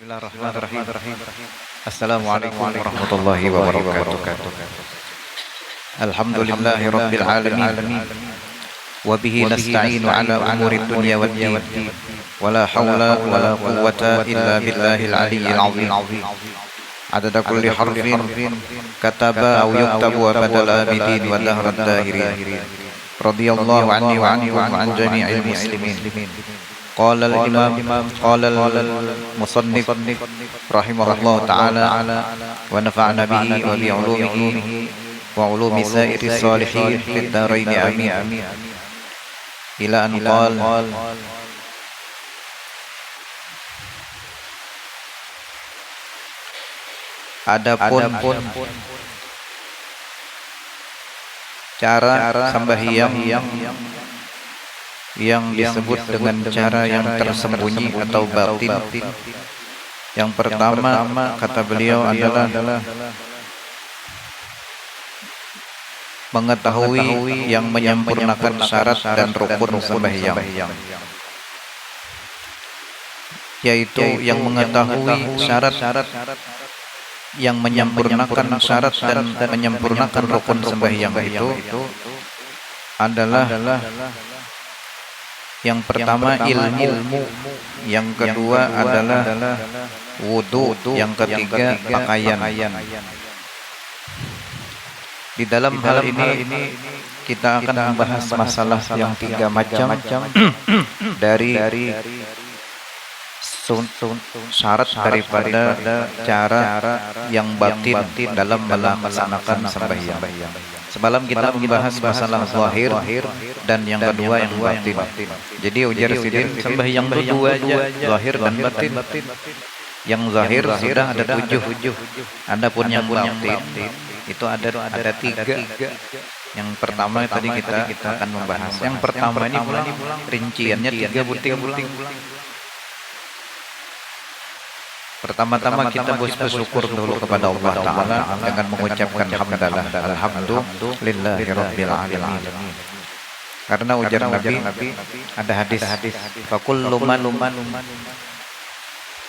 Bismillahirrahmanirrahim. Assalamualaikum warahmatullahi wabarakatuh. Alhamdulillahi rabbil alamin. Wa bihi nasta'inu ala umuri dunya waddin. Wala hawla wala quwwata illa billahil aliyyil azim. Adada kulli harfin kataba aw yuktabu abadal abidin wa dahrad dahirin. Radiyallahu anni wa ankum wa an jami'il muslimin. قال الإمام قال المصنف رحمه الله تعالى ونفعنا به وبعلومه وعلوم سائر الصالحين في الدارين آمين إلى أن قال adapun cara sembahyang yang disebut dengan cara yang tersembunyi atau batin. Yang pertama kata beliau adalah mengetahui yang menyempurnakan syarat dan rukun sembahyang, yaitu yang mengetahui syarat yang menyempurnakan syarat dan menyempurnakan rukun sembahyang itu adalah yang pertama ilmu, yang kedua adalah wudu, yang ketiga pakaian. Di dalam hal ini kita akan membahas masalah yang tiga macam dari syarat daripada cara yang batin dalam melaksanakan sembahyang. Semalam kita membahas masalah zahir dan yang kedua yang batin. Jadi ujar sidin sembahyang berdua aja, zahir dan batin. Yang zahir sudah ada 7. Adapun yang batin itu ada 3. Yang pertama tadi kita akan membahas. Yang pertama ini rinciannya 3 buting. Pertama-tama kita bersyukur dulu kepada Allah Ta'ala dengan mengucapkan hamdalah, alhamdulillahi rabbil alamin. Karena ujar Nabi ada hadis fakullu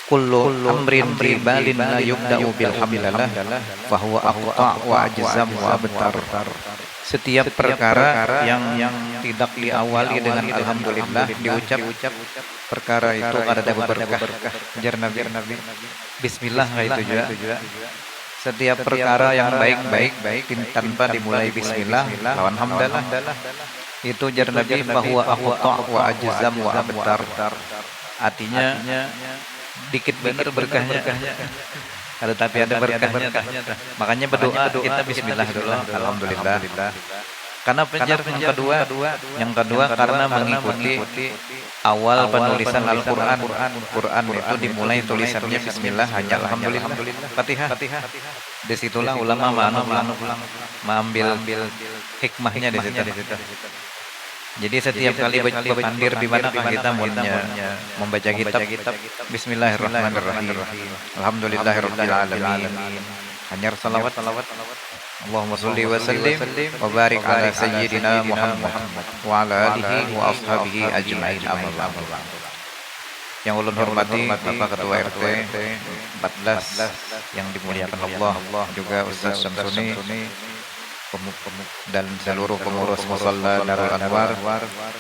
kullu amrin ribalin la yubda'u bil hamdalah fa huwa aqta wa ajzam wa abtar. Setiap perkara yang tidak diawali dengan alhamdulillah diucap perkara itu ada berkah. Jar Nabi bismillah itu juga. Setiap perkara yang baik tanpa dimulai bismillah lawan hamdalah itu jar Nabi bahwa aqta wa ajzam wa abtar. Artinya dikit benar berkahnya. Kalau tapi ada berkahnya, makanya berdoa kita bismillah dulu, alhamdulillah. Karena penjar yang kedua karena mengikuti awal penulisan Al-Quran. Quran itu dimulai tulisannya bismillah hanya alhamdulillah. Fatihah. Disitulah ulama mengambil hikmahnya di situ. Jadi setiap kali berpandir di mana kita membaca kitab bismillahirrahmanirrahim. Alhamdulillahirabbil alamin. Hanya salawat. Allahumma shalli wa sallim wa barik ala sayyidina Muhammad wa ala alihi wa ashabihi ajma'in. Yang ulun hormati Bapak Ketua RT 14 yang dimuliakan Allah, juga Ustaz Syamsuni dan seluruh pengurus Musalla Darul Anwar,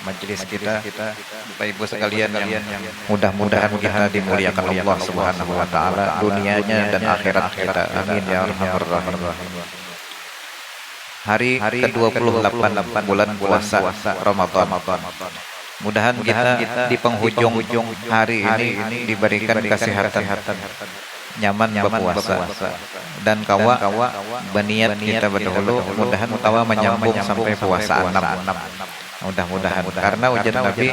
majelis kita, Bapak Ibu sekalian yang mudah-mudahan kita dimuliakan Allah Subhanahu wa taala dunianya dan akhirat kita. Amin ya arhamar rahimin. Hari ke-28 bulan puasa Ramadan. Mudahan kita di penghujung hari ini diberikan kesehatan, nyaman berpuasa, dan kawa berniat kita berdahulu mudahan tawa menyambung sampai puasa 6. Mudah-mudahan karena ujian Nabi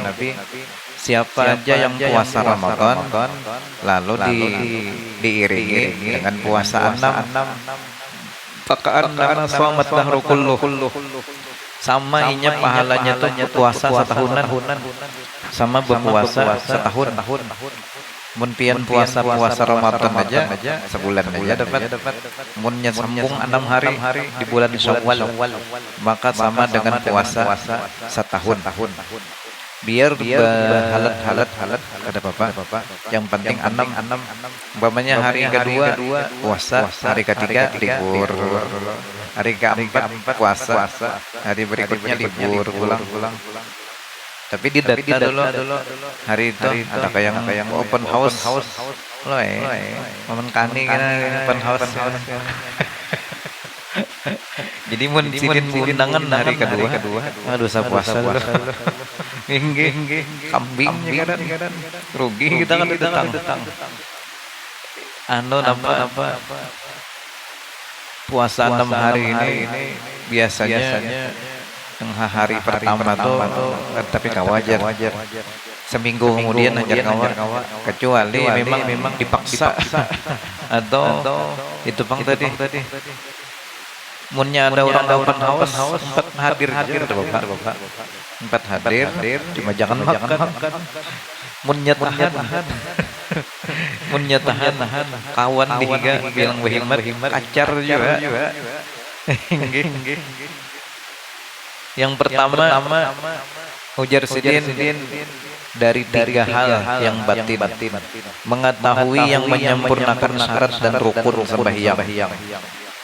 siapa aja yang puasa Ramadan lalu diiringi dengan puasa 6 pakaan nama selamat dahru kulluh, sama inya pahalanya tuh puasa setahunan sama berpuasa setahun. Mun pian puasa Ramadan aja sebulan aja dapat. Munnya sambung 6 hari di bulan Syawal maka sama dengan puasa setahun. biar halat ada bapak. Yang penting enam. Umpamanya hari kedua puasa, hari ketiga libur, hari keempat puasa, hari berikutnya libur pulang. Tapi di data dulu hari itu ada kayak open house loh momen kani kan open house. Jadi mun sidin undangan hari kedua aduh sa puasa nggih kambing kadang rugi kita kan ditang napa puasa 6 hari ini biasanya yang hari pertama tuh tapi wajar seminggu kemudian hajar kawa kecuali memang dipaksa atau itu pang tadi munnya ada orang open house 4 hadir bapak 4 hadir cuma jangan makan munnya tahan kawan dihiga bilang wehimat acar juga yang pertama ujar sidin dari 3 hal yang batin mengetahui yang menyempurnakan syarat dan rukun sembahyang.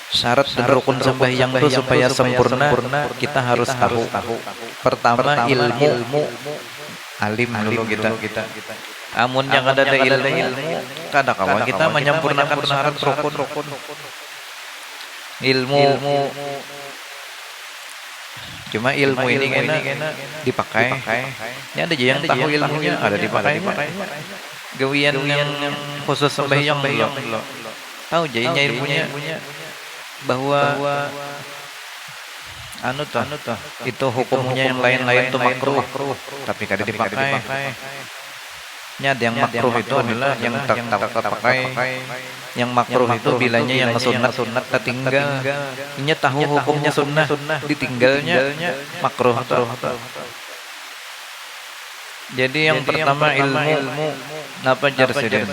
Syarat dan rukun sembahyang itu supaya sempurna kita harus tahu. Pertama ilmu alim dulu kita. Amun yang ada ilmu kadang-kadang kita menyempurnakan syarat rukun. Ilmu cuma ilmu ini kena dipakai. Ini ada yang tahu ilmunya ada dipakai. Gawian yang khusus sembahyang belum. Tahu jadinya ilmunya bahwa itu hukumnya yang lain-lain itu makruh tapi kada dipakai. Ini ada yang makruh itu adalah yang terpakai. Yang makruh itu bilanya yang sunat tertinggal. Ini tahu hukumnya sunnah ditinggalnya makruh. Jadi yang pertama ilmu apa jarsidin?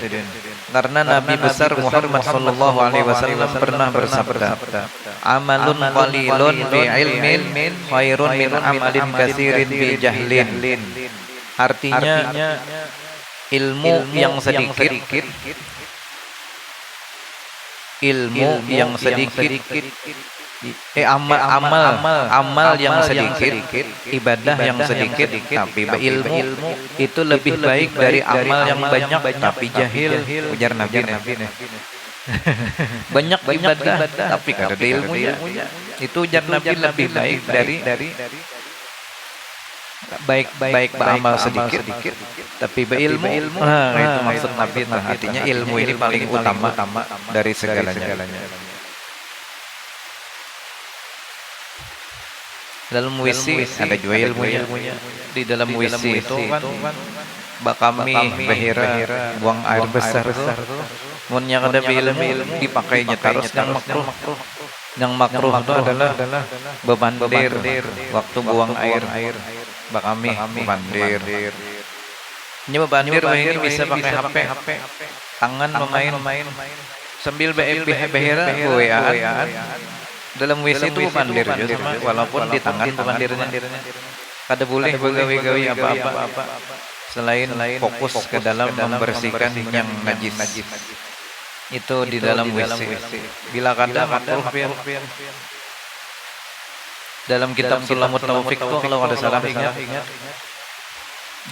Karena Nabi besar Muhammad sallallahu alaihi wasallam pernah bersabda, "Amalun qalilun bi ilmin khairun min amalin katsirin bi jahlin." Artinya ilmu yang sedikit amal yang sedikit, ibadah yang sedikit tapi berilmu itu lebih baik dari amal yang banyak tapi jahil. Ujar Nabi banyak ibadah tapi kada ada ilmunya. Itu ujar Nabi lebih baik dari baik beramal sedikit tapi berilmu. Nah, itu maksud Nabi. Artinya ilmu ini paling utama dari segalanya. Dalam WC ada juga ilmunya. Di dalam WC itu kan bakami behira buang air besar tuh. Munnya kada ilmu dipakainya terus yang makruh itu adalah bebandir waktu buang air. Bakami bebandir. Ini bebandir ini bisa pakai HP. Tangan memain sambil behira WA-an. Dalam WC itu bebandir juga sama, walaupun di tangan bebandirnya. Kada boleh begawi-gawi apa-apa selain fokus ke dalam membersihkan yang najis. Itu di dalam WC. Bila kada makruh dalam kitab Sulamut Taufik itu kalau ada salah ingat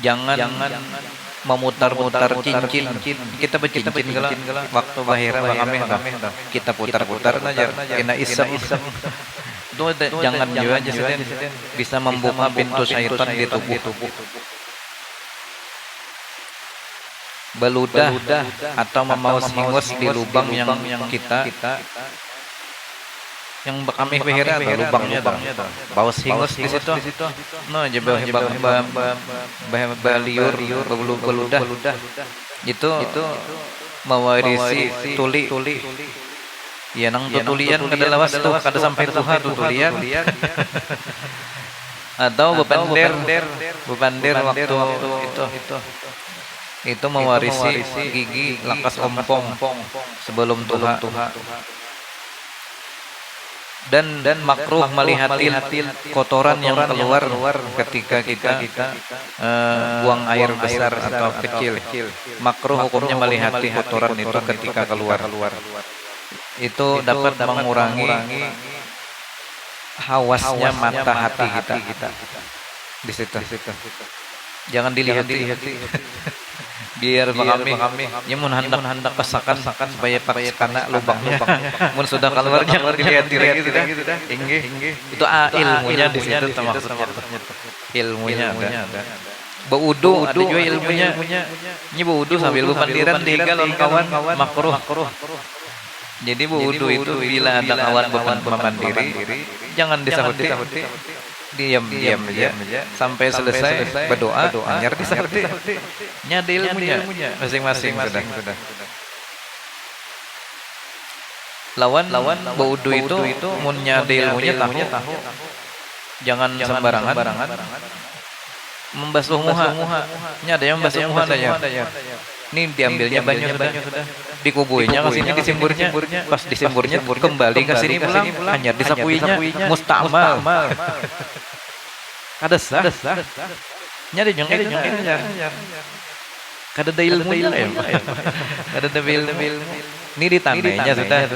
jangan memutar-mutar cincin. Kita bercincin gala waktu bahira kami kita putar-putar aja kena isem. Itu jangan juga bisa membuka pintu syaitan di tubuh. Beludah atau memaus hingus di lubang yang kita yang kami bahira atau lubangnya baus hingus di situ. No, jebah baliur beludah itu mewarisi tuli. Ya nang tulian kada lawas tuh kada sampai tuha tulian. Atau bebandir waktu itu mewarisi gigi lakas ompong sebelum tuha. dan makruh melihat kotoran yang keluar ketika kita buang air besar atau kecil. Makruh hukumnya melihat kotoran itu ketika keluar. Itu dapat mengurangi hawasnya mata hati kita di situ. Jangan dilihat biar kami nyamun hendak pasakan supaya pakai karena lubangnya mun sudah keluar jangan dilihat gitu dah. Itu ilmunya di situ maksudnya. Ilmunya ada. Baudu ada juga ilmunya. Ini baudu sambil bepandiran tinggal kawan makruh. Jadi wudu itu bila ada kawan memandiri, jangan disahuti, diam aja sampai selesai berdoa, hanyar disahuti. Nyada ilmunya masing-masing sudah. Lawan wudu itu mun nyada ilmunya tahu. Jangan sembarangan membasuh muha. Nyada yang membasuh muha aja. Ini diambilnya banyu sudah. Dikubuinya ke sini disimburnya. Pas disimburnya kembali ke sini pulang hanya disapuinya mustamal. Kada sah. Nyari jeung kada da ilmunya ya. Kada da ilmu. Ini ditandainya sudah.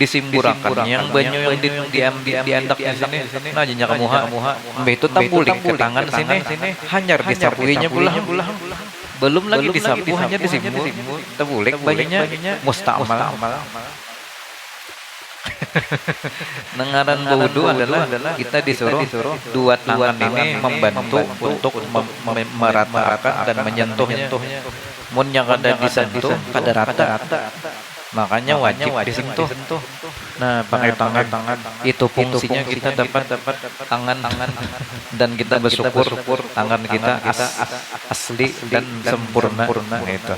Disimburakan yang banyu yang diandak di sini. Nah jenya kamuha. Itu tambulik ke tangan sini. Hanyar disapuinya pulang. Belum lagi disapu hanya disimbur tebulik bajunya mustamal. Nengaran wudu adalah kita disuruh dua tangan ini membantu untuk meratakan dan menyentuhnya. Mun yang ada disentuh kada rata, makanya wajib disentuh. Nah, pakai tangan itu fungsinya kita dapat tangan dan kita bersyukur tangan kita asli dan sempurna. Itu.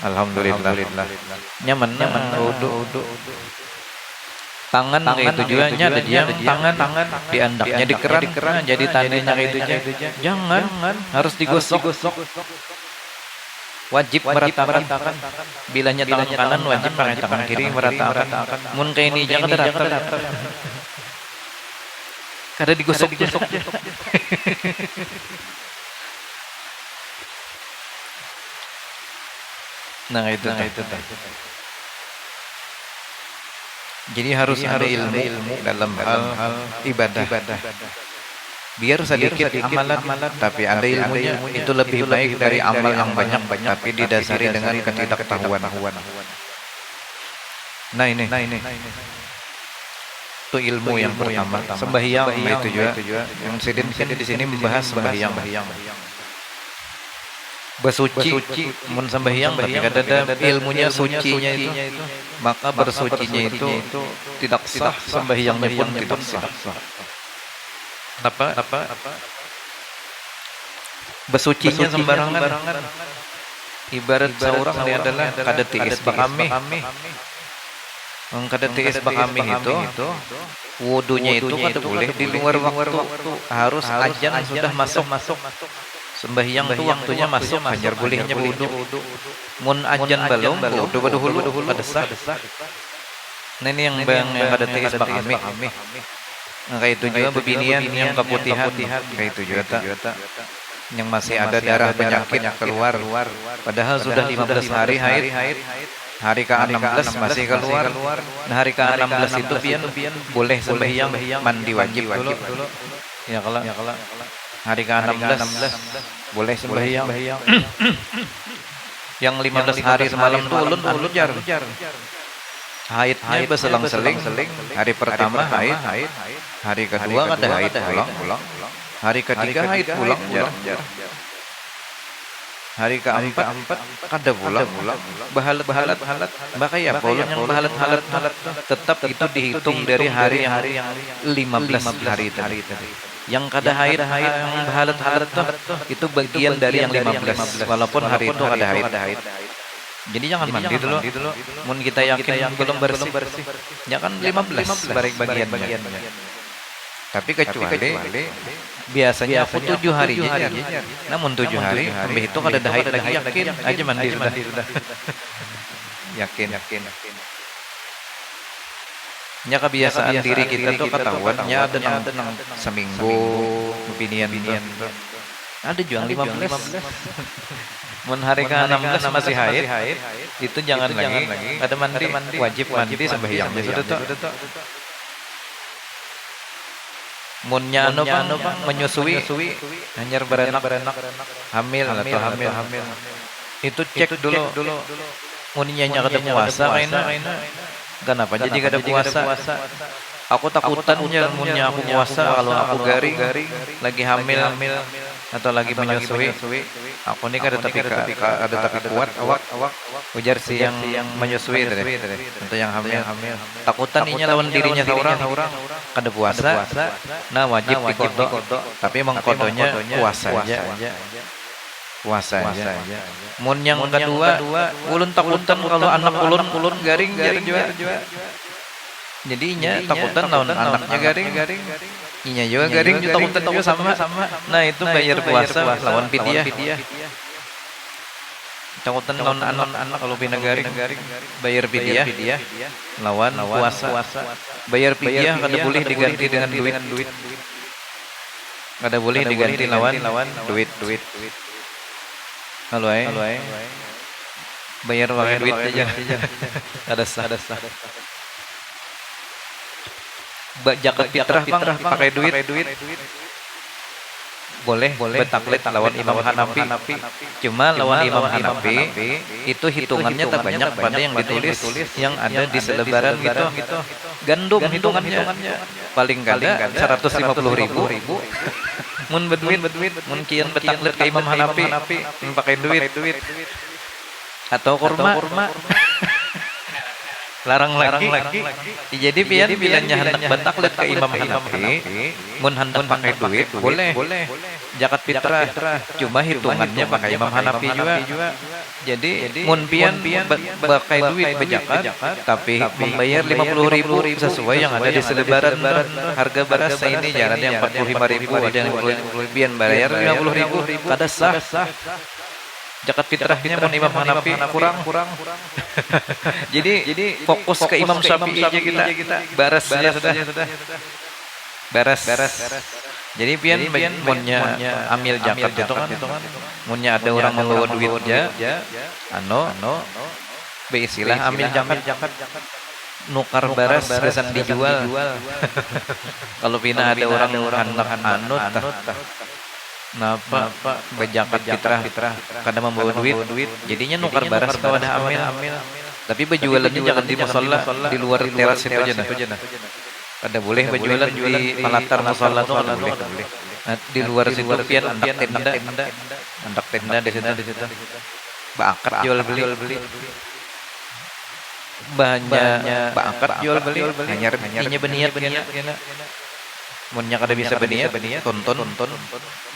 Alhamdulillah. Nyaman wudu. Tangan kayak tujuannya ada dia tangan diandaknya di keran jadi tandanya kayak itu aja. Jangan harus digosok. Wajib meratakan. Bilanya tangan kanan wajib pakai tangan kiri meratakan. Mun kayak ini jangan rata. Kada digosok. Nah itu. Jadi harus ada ilmu dalam hal ibadah. Biar sedikit amalan tapi ada ilmunya itu lebih baik dari amal yang banyak tapi didasari dengan ketidaktahuan. Nah ini itu ilmu yang pertama. Sembahyang itu juga yang sidin di sini membahas sembahyang. Bersuci mun sembahyang tapi ada ilmunya sucinya itu maka bersucinya itu tidak sah, sembahyangnya pun tidak sah. Apa? Bersucinya sembarangan. Ibarat seorang dia adalah kada tiis bakami. Kada tiis bakami itu wudunya itu kada boleh di luar waktu. Harus azan sudah masuk. Sembahyang itu waktunya masuk hanya bolehnya wudu. Mun azan belum wudu dahulu kada sah. Nah ini yang kada tiis bakami. Nah, kayak itu juga bebinian yang keputihan kayak itu juga yang masih ada darah penyakit keluar padahal sudah 15 hari haid, hari ke-16 masih keluar. Nah hari ke-16 itu pian boleh sembahyang mandi wajib dulu ya kalau hari ke-16 boleh sembahyang. Yang 15 hari semalam itu ulun jar haidnya berselang-seling. Hari pertama haid, hari kedua ada haid pulang, hari ketiga haid pulang, hari keempat kada pulang, bahalat, makanya boleh yang bahalat tetap itu dihitung dari hari yang 15 hari tadi. Yang kada haid yang bahalat itu bagian dari yang 15 walaupun hari itu kada haid. Jadi jangan mandi dulu. Mun kita yakin belum bersih. Jangan 15 bagiannya. Tapi kecuali biasanya aku 7 hari aja. Namun 7 hari habis itu kada ada haid lagi yakin aja mandi sudah. Yakin. nya kebiasaan diri kita tuh ketahuannya ada nang seminggu binian ada juang 15 mun hari ke-16 masih haid itu jangan lagi ada mandi wajib mandi sembahyangnya sudah tuh munnya anu Bang menyusui hanyar beranak hamil atau hamil itu cek dulu munnya nya kada puasa kaina kenapa jadi kada puasa aku takutannya munnya aku puasa kalau aku garing lagi hamil atau lagi menyusui aku ini kada tapi kuat awak ujar si yang menyusui tadi atau yang hamil takutan inya lawan dirinya seorang kada puasa nah wajib dikodok tapi mengkodonya puasa aja mun yang kedua ulun takutan kalau anak ulun garing juga jadinya takutan lawan anaknya garing inya juga garing juga takutan juga sama nah itu bayar puasa lawan pidyah takutan lawan anak kalau pina garing bayar pidyah lawan puasa bayar pidyah kada boleh diganti dengan duit kada boleh diganti lawan duit halo bayar pakai duit aja ada sah zakat fitrah Bang pakai duit boleh betaklit lawan Imam Hanafi cuma lawan Imam Hanafi itu hitungannya tak banyak pada yang ditulis yang ada di selebaran gitu gandum hitungannya paling kada 150.000 mun beduit mun kian betaklit ke Imam Hanafi pakai duit atau kurma larang lagi jadi pian bilanya hendak betaklit ke Imam Hanafi mun hendak pakai duit boleh zakat fitrah cuma hitungannya pakai Imam Hanafi juga jadi mun pian pakai duit berzakat tapi membayar 50.000 sesuai yang ada di selebaran harga beras ini jalan yang 45.000 ada yang 50.000 pian bayar 50.000 kada sah zakat fitrahnya mun Imam Hanafi kurang jadi fokus ke Imam Syafi'i aja kita baras saja sudah baras jadi pian munnya amil zakat itu kan munnya ada orang membawa duitnya beisilah amil zakat nukar baras kesan dijual kalau pina ada orang hendak anut napa bezakat fitrah kada membawa duit jadinya nukar baras ke wadah amil tapi berjualannya jangan di musalla di luar teras itu aja nah kada boleh berjualan di palatar musalla itu kada boleh nah di luar situ pian andak tenda di situ bakat jual beli bahannya bakat jual beli hanya beniat munnya kada bisa beniat tonton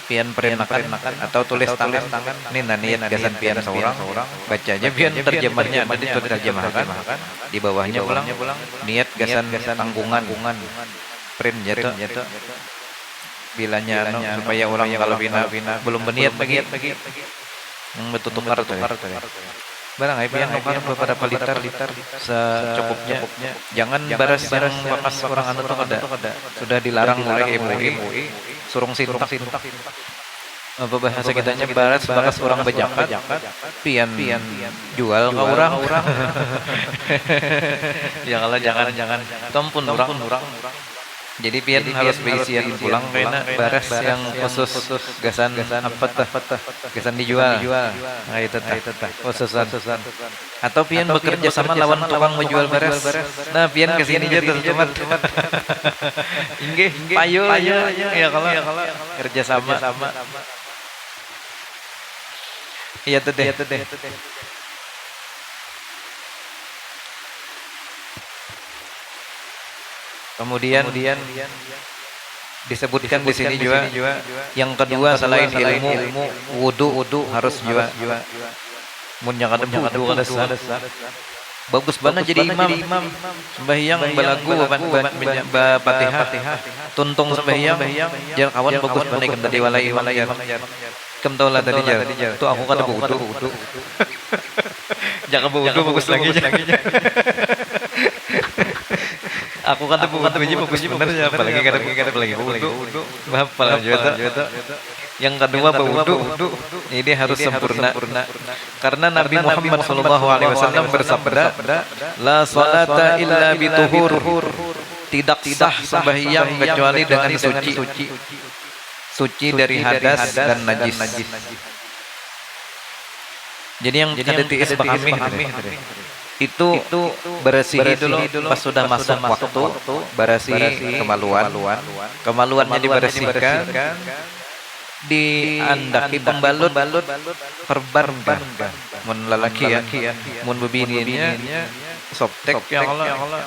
pian perenakan atau tulis tangan ini niat gasan pian seorang baca aja pian terjemahnya ada diterjemahkan di bawahnya ulang niat gasan tanggungan print jatuh bilanya supaya orang kalau bina belum berniat bagi betul tukar tuh barang pian nukar beberapa liter secukupnya jangan baras yang bekas orang anu tuh kada sudah dilarang oleh MUI surung sintak apa bahasa kitanya baras bekas orang bejakat pian jual ke orang ya kalau jangan tompun orang jadi pian harus beisian pulang karena baras yang khusus gasan gasan dijual nah itu khususan atau pian bekerja sama lawan tukang menjual baras nah pian kesini aja teman inggih payo ya kalau kerja sama iya tuh deh kemudian disebutkan di sini juga yang kedua selain ilmu wudu harus juga mun yang ada wudu kada sah bagus banget jadi imam sembahyang balagu Fatihah tuntung sembahyang jangan kawan bagus banget kan tadi walai kem tahu lah tadi tuh aku kada wudu jangan wudu bagus lagi Aku kata bukan biji bagus bener ya, apalagi kadang apalagi wudu. Apa juga. Yang kedua berwudu, ini harus sempurna. Karena Nabi Muhammad SAW bersabda, la salata illa bituhur. Tidak sah sembahyang kecuali dengan suci. Suci dari hadas dan najis. Jadi yang ada tiis kami itu bersihi dulu pas sudah masuk waktu, bersihi kemaluannya dibersihkan, diandaki pembalut perban mun lalaki ya, mun bebininya soptek yang Allah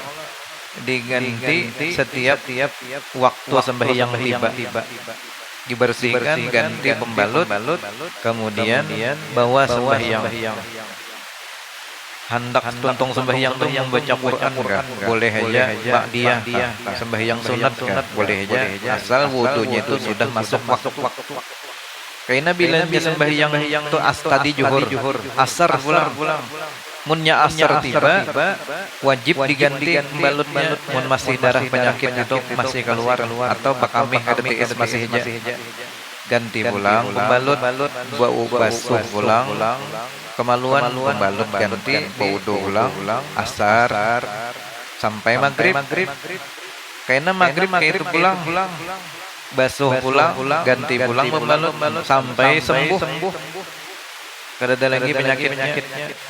diganti setiap waktu sembahyang tiba, dibersihkan, ganti pembalut, kemudian bawa sembahyang. Hendak tuntung sembahyang tuh membaca Quran enggak? Boleh aja ba'diyah. Sembahyang sunat boleh aja asal wudunya itu sudah masuk waktu. Karena bila dia sembahyang tuh tadi juhur, asar pulang. Munnya asar tiba wajib diganti pembalutnya. Mun masih darah penyakit itu masih keluar atau bakamih ada TS masih aja. Ganti pulang pembalut, bau basuh pulang, kemaluan pembalut ganti, wudu ulang, asar sampai maghrib. Karena maghrib kayak itu pulang, basuh pulang, ganti pulang pembalut sampai sembuh. Kada ada lagi penyakitnya.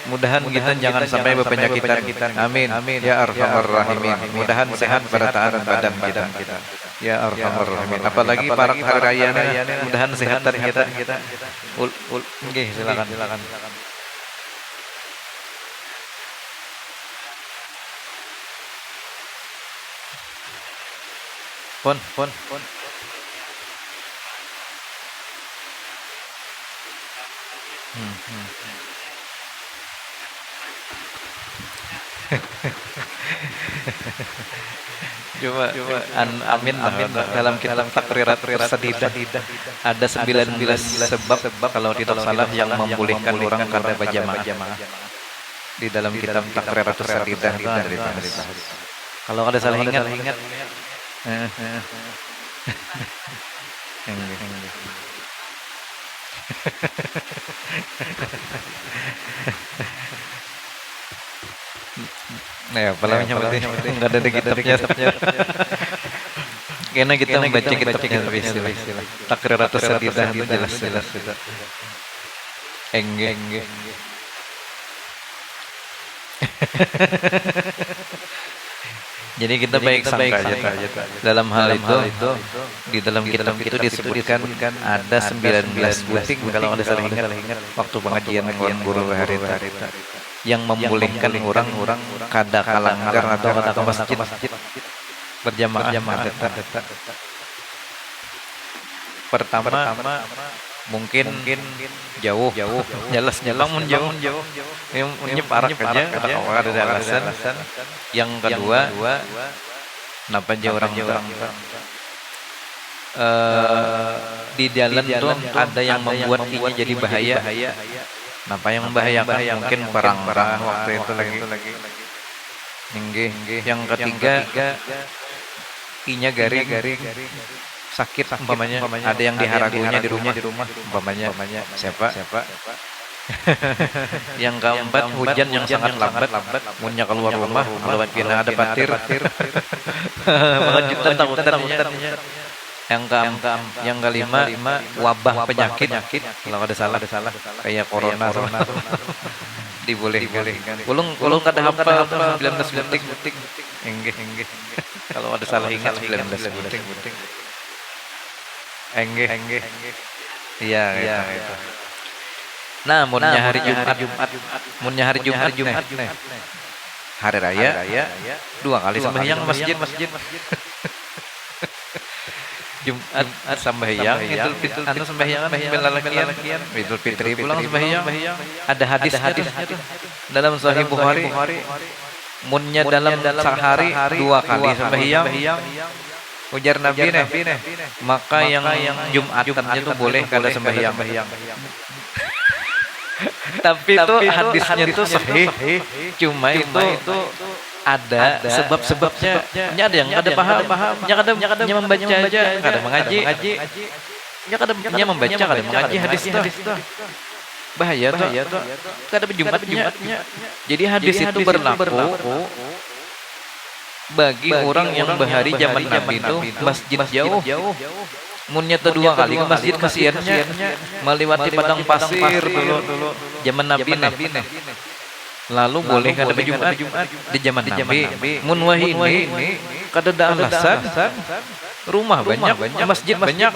Mudahan kita jangan sampai berpenyakitan. Amin. Ya Arhamar Rahimin. Mudahan sehat pada taat badan kita. Ya Arhamar Rahimin. Apalagi para hari raya mudahan sehatan kita. Oke, silakan. Pon. Coba amin dalam kitab Takrirat Sadidah ada 19 sebab kalau tidak salah yang membolehkan orang karena berjamaah. Di dalam kitab Takrirat Sadidah itu ada dibahas. Kalau ada salah ingat. Nah, apalagi enggak ada di kitabnya. Karena kita membaca kitabnya istilah. Takrirat Sadidah itu jelas. Enggak. Jadi kita baik sangka aja. Dalam hal itu di dalam kitab itu disebutkan ada 19 buting kalau ada salah ingat waktu pengajian kawan guru hari yang membolehkan orang kada kalanggar atau kada ke masjid berjamaah. Pertama mungkin jauh jelas mun jauh ini parah aja ada alasan. Yang kedua kenapa jauh orang di jalan tuh ada yang membuat ini jadi bahaya. Kenapa yang membahayakan? Mungkin perang waktu itu lagi. Yang ketiga inya garing sakit umpamanya, ada yang diharagunya di rumah umpamanya siapa. Yang keempat hujan yang sangat lambat munnya keluar rumah kalau kena ada patir pengejutan takutannya. Yang kelima wabah penyakit kalau ada salah kayak corona dibolehkan. Ulung kada hafal 19 detik. Enggih. Kalau ada salah ingat 19 detik. Enggih. Iya gitu. Nah, munnya hari Jumat nih. Hari raya 2 kali sembahyang masjid. Jumat sembahyang, Idul Fitri sembahyang, Idul Fitri pulang sembahyang. Ada hadis dalam Sahih Bukhari. Munnya dalam sehari 2 kali sembahyang. Ujar Nabi nih, maka yang Jumatannya itu boleh kada sembahyang. Tapi itu hadisnya itu sahih, cuma itu ada sebab-sebabnya. Nya ada yang ada paham, nya kadang membaca aja, kadang mengaji. Nya kadang membaca, kadang mengaji hadis itu. Bahaya tuh. Kadang Jumatnya. Jadi hadis itu berlaku bagi orang yang bahari zaman Nabi itu masjid jauh. Munnya dua kali ke masjid kasihannya melewati padang pasir dulu zaman Nabi nih. Lalu boleh kada Jumat di zaman Nabi. Mun wahini kada ada alasan. Rumah banyak, masjid banyak.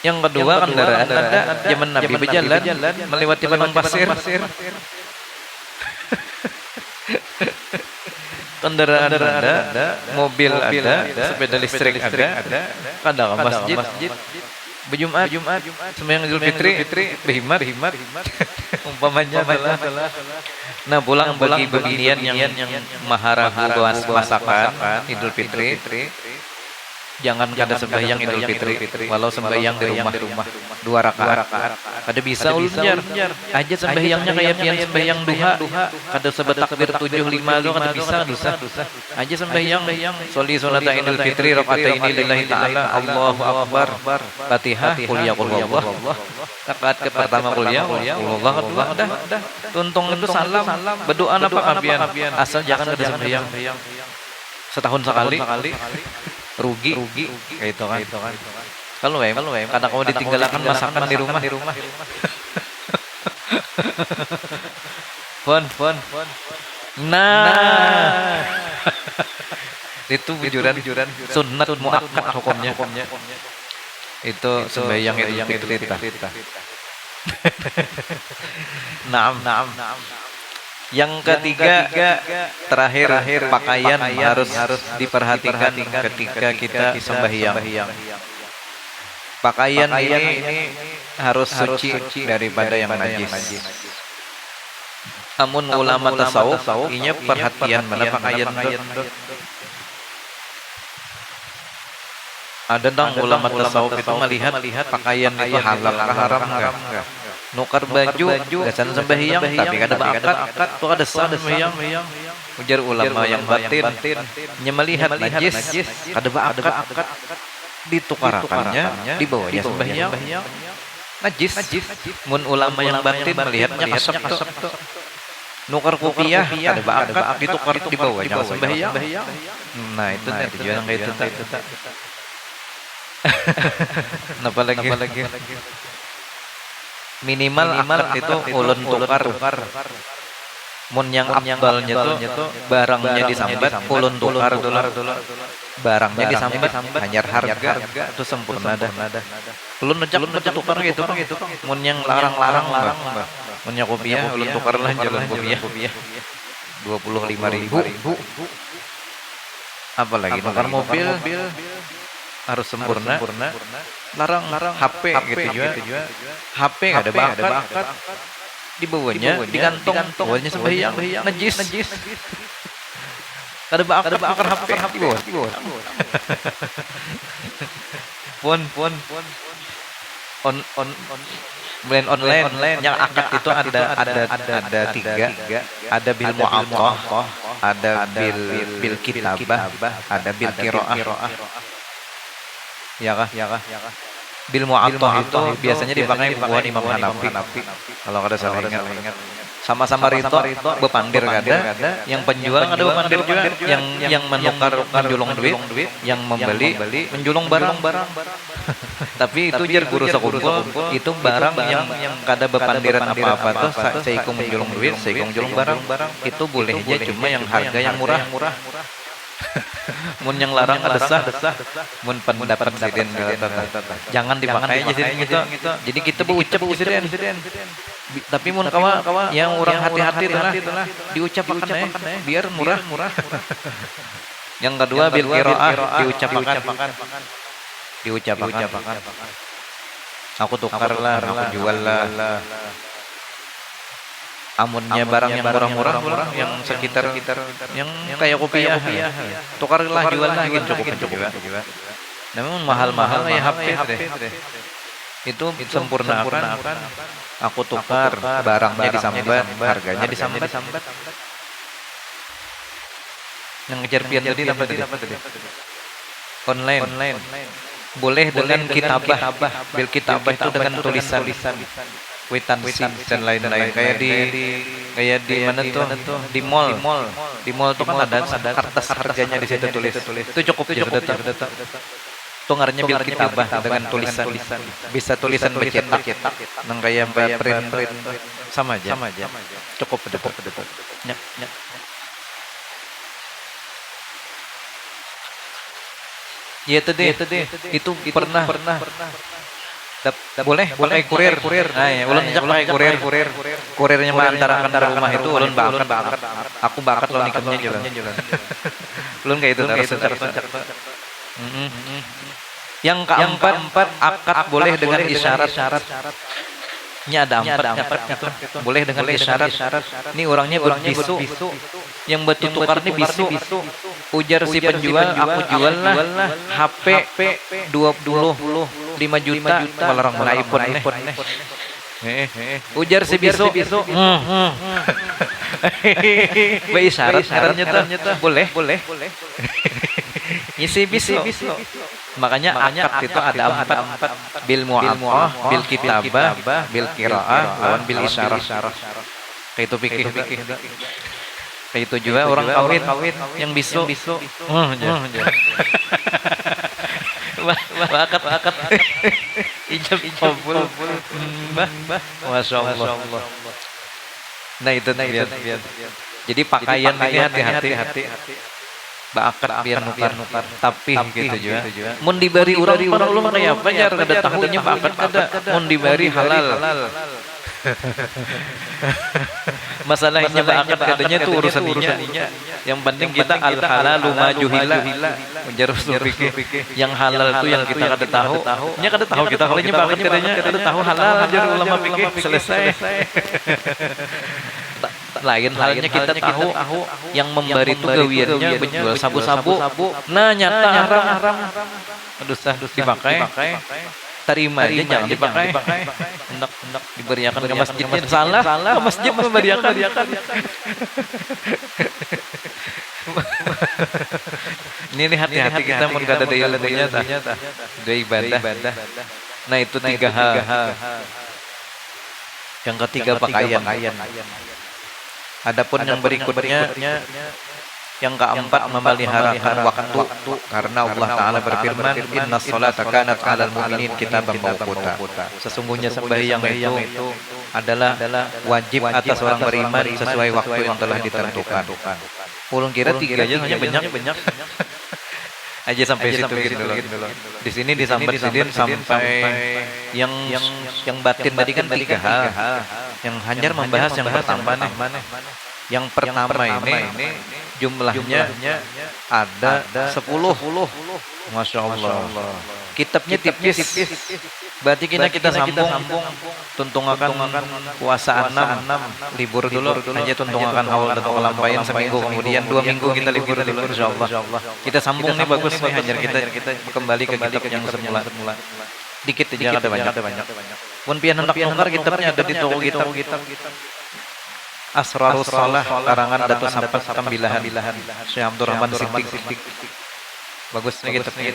Yang kedua kendaraan ada zaman Nabi berjalan melewati padang pasir. Kendaraan ada, mobil ada, sepeda listrik ada, kada masjid. Berjumat, sembahyang Idul Fitri, berhimar, umpamanya adalah. Nah, pulang bagi bagian yang maharagu masakan Idul Fitri, jangan kada sembahyang Idul Fitri, walau sembahyang di rumah 2 rakaat. Kada bisa ulunjar. Aja sembahyangnya kayak pian sembahyang duha, kada sebut takbir 75 lo kada bisa dosa. Aja sembahyang soli salat Idul Fitri rakaataini lillahi taala, Allahu akbar. Fatihah, qul ya huwallah. Rakaat ke pertama qul ya Allah, kedua udah. Tuntung itu salam, berdoa apa kabian. Asal jangan kada sembahyang setahun sekali. Rugi kayak itu kan. Kalau karena kamu ditinggalkan masakan di rumah. Fon. Nah. Itu bujuran sunnat muakkad hukumnya. Itu sembahyang itu kita. Naam. Yang ketiga, terakhir pakaian harus diperhatikan ketika kita sembahyang. Pakaian ini harus suci daripada yang najis. Namun ulama tasawuf inya perhatian mana pakaian itu. Ada dong ulama tasawuf itu melihat pakaian itu halal kah haram enggak. Nukar baju gasan sembahyang tapi kada bakat tuh ada sembahyang. Ujar ulama yang batin nya melihat najis kada bakat ditukarakannya dibawanya sembahyang najis. Mun ulama yang batin melihatnya kasep tuh nukar kopiah kada bakat ditukar dibawanya sembahyang. Nah itu tujuan kayak itu. Napa lagi? Minimal akad itu ulun tukar. Mun yang afdalnya tuh barangnya disambat ulun tukar dulu. Barangnya disambat hanya harga itu sempurna dah. Ulun ngejak tukar gitu. Mun yang larang mun yang kopiah ulun tukar lah jalan kopiah 25.000. Apalagi tukar mobil harus sempurna. Larang HP gitu juga. HP ada bakat dibawanya digantong bawanya sembahyang najis. Kada bakat HP dibawah. Pon on online yang akad itu ada 3, ada bil mu'athah, ada bil kitabah, ada bil qiraah. Ya kah? Bil mu'athah itu biasanya dipakai buat Imam Hanafi. Kalau kada salah ingat. Sama-sama rito bepandir kada, yang penjual ada bepandir juga, yang menukar menjulung duit, yang membeli menjulung barang. Tapi itu jar guru sekumpul itu barang yang kada bepandiran apa-apa tuh seikung menjulung duit, seikung julung barang. Itu boleh aja cuma yang harga yang murah. Mun yang larang ada sah, mun pendapat presiden jangan dipakai aja gitu. Jadi kita berucap presiden. Tapi mun kawa yang orang hati-hati lah diucapkan biar murah. Yang kedua bil qiraah diucapkan. Aku tukar lah, aku jual lah. Amunnya barang yang murah-murah yang sekitar yang kayak kopiah tukarlah jual lah gitu cukup. Namun mahal-mahal ya HP itu sempurnakan. Aku tukar barangnya disambat, harganya disambat. Yang ngejar pian tadi apa tadi? Online. Boleh dengan kitabah. Bil kitabah itu dengan tulisan kwitansi dan lain-lain. Kayak di mana tuh? Di mall. Di mall tuh kan ada kertas harganya di situ tulis. Itu cukup sudah tahu. Itu ngarannya bil kitabah dengan tulisan. Bisa tulisan bercetak. Nang kayak print sama aja. Cukup. Nyak. Ya tadi itu pernah. Boleh pakai kurir. Nah, ya, ulun ajak pakai kurir. Kurirnya mengantarkan ke rumah itu ulun bakat. Aku bakat lo nikahnya jalan. Ulun kayak itu terus. Yang keempat akad boleh dengan isyarat. Ini ada empat itu. Boleh dengan isyarat. Ini orangnya berbisu. Yang bertukar ini bisu. Ujar si penjual, aku jual lah HP 25 juta melarang iPhone. Ujar si bisu. Baik isyaratnya tuh boleh. Isi bisu. Makanya akad itu ada empat. Bil mu'aqqah, bil kitabah, bil qiraah, lawan bil isyarah. Kayak itu pikir. Kayak itu juga orang kawin yang bisu. Wakat. Ijab kabul. Masya Allah. Nah itu lihat. Jadi pakaian ini hati-hati. Bakar biar nukar tapi gitu juga. Mun dibari urang para ulama kayak apa jar kada tahunya bakar kada. Mun dibari halal. Masalahnya bakar kadanya itu urusannya. Yang penting kita al halalu ma juhila. Ujar usul fikih. Yang halal itu yang kita kada tahu. Nya kada tahu kita kalau nya bakar kadanya kada tahu halal ajar ulama fikih selesai. Lain halnya kita tahu yang memberi itu gawiannya menjual sabu-sabu. Nah nyata haram. Aduh dipakai. Terima aja jangan dipakai. Hendak diberiakan ke masjidnya salah. Ke masjid memberiakan. Ini hati-hati kita mun kada ada ilmunya tah. Dua ibadah. Nah itu 3 hal. Yang ketiga pakaian. Adapun yang berikutnya yang keempat memeliharakan waktu karena Allah Ta'ala berfirman innas salata kanat 'alal mu'minin kitaban mawquta. Sesungguhnya sembahyang itu adalah wajib atas orang beriman sesuai waktu yang telah ditentukan. Ulun kira 3 aja hanya banyak aja sampai situ gitu loh. Di sini disambat sidin sampai yang batin tadi kan 3 hal. Yang Hanyar membahas yang pertama nih. Yang pertama ini jumlahnya ada 10. Masya Allah. Kitabnya tipis. Berarti kita sambung tuntungakan puasa 6 libur dulu hanya tuntungakan awal atau kelampayan seminggu kemudian 2 minggu kita libur dulu insyaallah. Kita sambung nih bagus nih Hanyar kita kembali ke kitab yang semula. Dikit aja ada banyak. Pun pian hendak nukar kitabnya ada di toko kitab. Asrarus Shalah karangan Datuk Sampat Kambilahan Syekh Abdul Rahman Siddiq. Bagus nih kitabnya.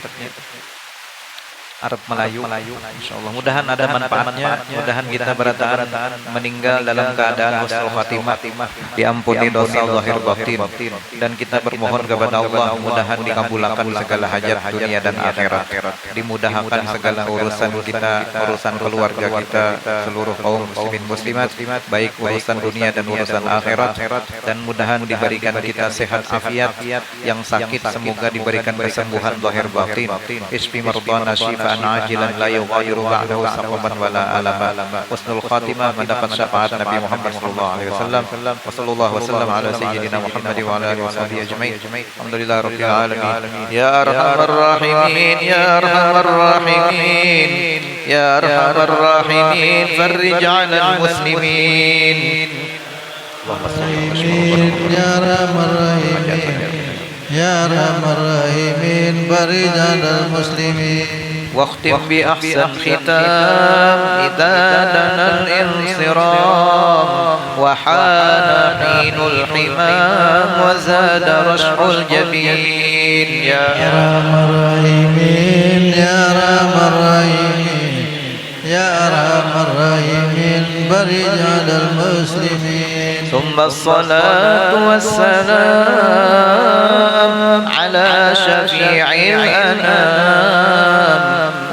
Arab Melayu. Insyaallah mudahan ada manfaatnya, mudahan kita berataan meninggal dalam keadaan husnul khatimah, diampuni dosa zahir batin, dan kita bermohon kepada Allah mudahan dikabulkan segala hajat dunia dan akhirat, dimudahkan segala urusan kita, urusan keluarga kita, seluruh kaum muslimin muslimat, baik urusan dunia dan urusan akhirat, dan mudahan diberikan kita sehat afiat, yang sakit semoga diberikan kesembuhan zahir batin, isfi mardana ajilan la yughayyiru ba'dahu saqaban wala alama. Husnul khatimah mendapat syafaat Nabi Muhammad sallallahu alaihi wasallam. Wa sallallahu wasallam ala sayyidina Muhammad wa ala alihi washabihi ajmain. Alhamdulillah rabbil alamin. Ya arhamar rahimin, ya arhamar rahimin, ya arhamar rahimin, farrij 'alal muslimin. Allahumma shalli ya arhamar rahimin, ya arhamar rahimin, farrij 'alal muslimin. واختم بأحسن ختام إذا دنا الانصراف وحان حين الحمام وزاد رشح الجبين يا أرحم الراحمين يا أرحم الراحمين يا أرحم الراحمين فرج على المسلمين ثم الصلاة والسلام على شفيع الأنام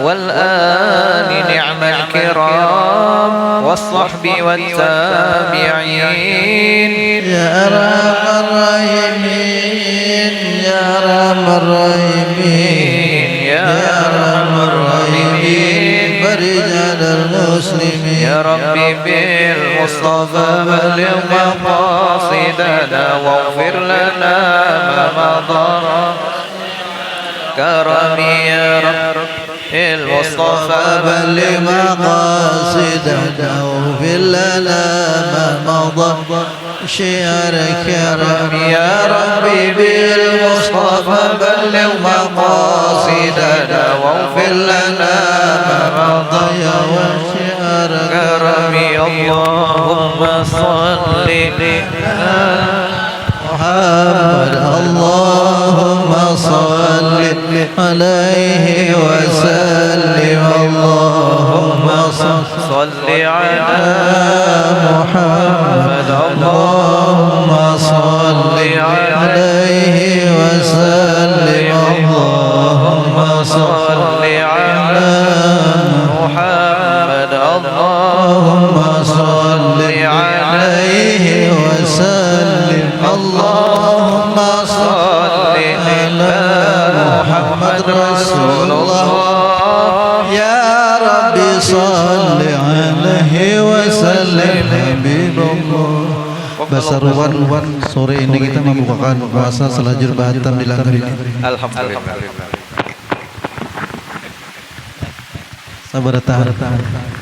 والآل نعم الكرام والصحب والتابعين يا أرحم الراحمين يا أرحم الراحمين يا أرحم الراحمين فرج على المسلمين يا ربي بالمصطفى بلغ مقاصدنا واغفر لنا ما مضى كرمي يا رب المصطفى بلغ مقاصدنا واغفر لنا ما مضى شعرك يا رب يا ربي بالمصطفى بلغ مقاصدنا واغفر لنا ما مضى يا وشعرك كرمي اللهم صل محمد اللهم صل عليه وسلم اللهم صل على محمد اللهم صل عليه وسلم اللهم صل على محمد اللهم صل عليه وسلم اللهم صل على محمد رسول الله يا رب صل عليه وسلم حبيب الله. Basaruan sore ini kita membukakan puasa selajur Batam di Langgar ini. Alhamdulillah. Sabar tahan.